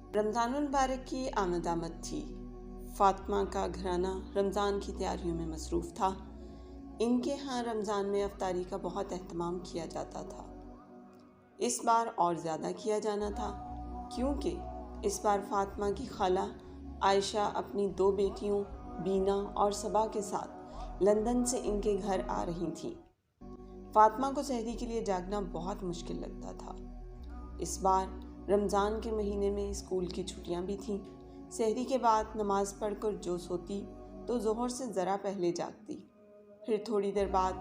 رمضان المبارک کی آمد تھی۔ فاطمہ کا گھرانہ رمضان کی تیاریوں میں مصروف تھا۔ ان کے ہاں رمضان میں افطاری کا بہت اہتمام کیا جاتا تھا۔ اس بار اور زیادہ کیا جانا تھا، کیونکہ اس بار فاطمہ کی خالہ عائشہ اپنی 2 بیٹیوں بینا اور صبا کے ساتھ لندن سے ان کے گھر آ رہی تھیں۔ فاطمہ کو سحری کے لیے جاگنا بہت مشکل لگتا تھا۔ اس بار رمضان کے مہینے میں اسکول کی چھٹیاں بھی تھیں۔ سحری کے بعد نماز پڑھ کر جو سوتی تو ظہر سے ذرا پہلے جاگتی، پھر تھوڑی دیر بعد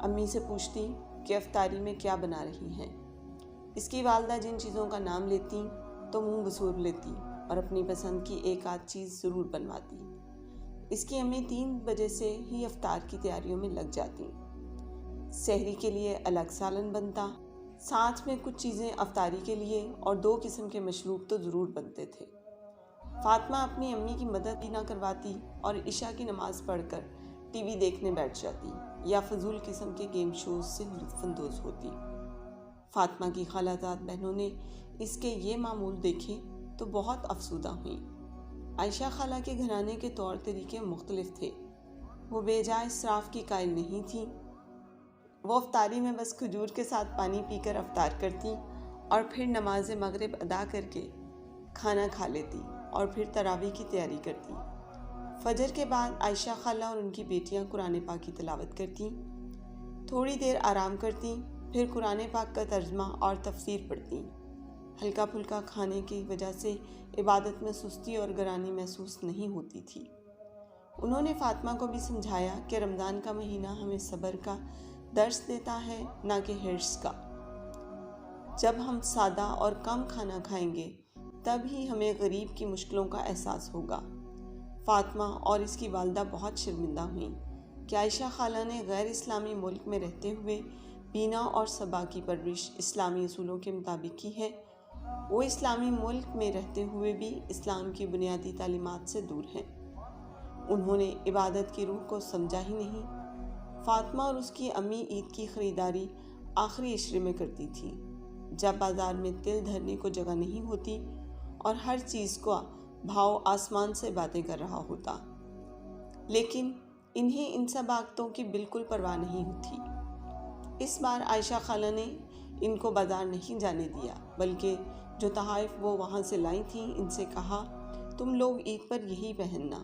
امی سے پوچھتی کہ افطاری میں کیا بنا رہی ہیں۔ اس کی والدہ جن چیزوں کا نام لیتی تو منہ بسور لیتی اور اپنی پسند کی ایک آدھ چیز ضرور بنواتی۔ اس کی امی 3 بجے سے ہی افطار کی تیاریوں میں لگ جاتی۔ سحری کے لیے الگ سالن بنتا، ساتھ میں کچھ چیزیں افطاری کے لیے اور 2 قسم کے مشروب تو ضرور بنتے تھے۔ فاطمہ اپنی امی کی مدد بھی نہ کرواتی اور عشاء کی نماز پڑھ کر ٹی وی دیکھنے بیٹھ جاتی یا فضول قسم کے گیم شوز سے لطف اندوز ہوتی۔ فاطمہ کی خالہ زاد بہنوں نے اس کے یہ معمول دیکھے تو بہت افسردہ ہوئیں۔ عائشہ خالہ کے گھرانے کے طور طریقے مختلف تھے۔ وہ بے جا اسراف کی قائل نہیں تھیں۔ وہ افطاری میں بس کھجور کے ساتھ پانی پی کر افطار کرتی اور پھر نماز مغرب ادا کر کے کھانا کھا لیتی اور پھر تراویح کی تیاری کرتی۔ فجر کے بعد عائشہ خالہ اور ان کی بیٹیاں قرآن پاک کی تلاوت کرتیں، تھوڑی دیر آرام کرتیں، پھر قرآن پاک کا ترجمہ اور تفسیر پڑھتیں۔ ہلکا پھلکا کھانے کی وجہ سے عبادت میں سستی اور گرانی محسوس نہیں ہوتی تھی۔ انہوں نے فاطمہ کو بھی سمجھایا کہ رمضان کا مہینہ ہمیں صبر کا درس دیتا ہے، نہ کہ حرص کا۔ جب ہم سادہ اور کم کھانا کھائیں گے تب ہی ہمیں غریب کی مشکلوں کا احساس ہوگا۔ فاطمہ اور اس کی والدہ بہت شرمندہ ہوئیں کہ عائشہ خالہ نے غیر اسلامی ملک میں رہتے ہوئے بینا اور صبا کی پرورش اسلامی اصولوں کے مطابق کی ہے۔ وہ اسلامی ملک میں رہتے ہوئے بھی اسلام کی بنیادی تعلیمات سے دور ہیں۔ انہوں نے عبادت کی روح کو سمجھا ہی نہیں۔ فاطمہ اور اس کی امی عید کی خریداری آخری عشرے میں کرتی تھی، جب بازار میں تل دھرنے کو جگہ نہیں ہوتی اور ہر چیز کا بھاؤ آسمان سے باتیں کر رہا ہوتا۔ لیکن انہیں ان سب آقتوں کی بالکل پرواہ نہیں ہوتی۔ اس بار عائشہ خالہ نے ان کو بازار نہیں جانے دیا، بلکہ جو تحائف وہ وہاں سے لائی تھیں ان سے کہا، تم لوگ عید پر یہی پہننا۔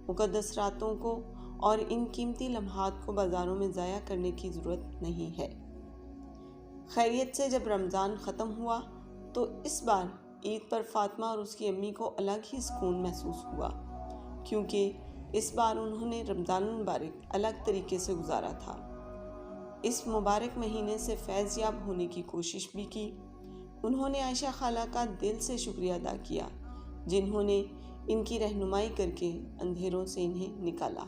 مقدس راتوں کو اور ان قیمتی لمحات کو بازاروں میں ضائع کرنے کی ضرورت نہیں ہے۔ خیریت سے جب رمضان ختم ہوا تو اس بار عید پر فاطمہ اور اس کی امی کو الگ ہی سکون محسوس ہوا، کیونکہ اس بار انہوں نے رمضان المبارک الگ طریقے سے گزارا تھا۔ اس مبارک مہینے سے فیض یاب ہونے کی کوشش بھی کی۔ انہوں نے عائشہ خالہ کا دل سے شکریہ ادا کیا، جنہوں نے ان کی رہنمائی کر کے اندھیروں سے انہیں نکالا۔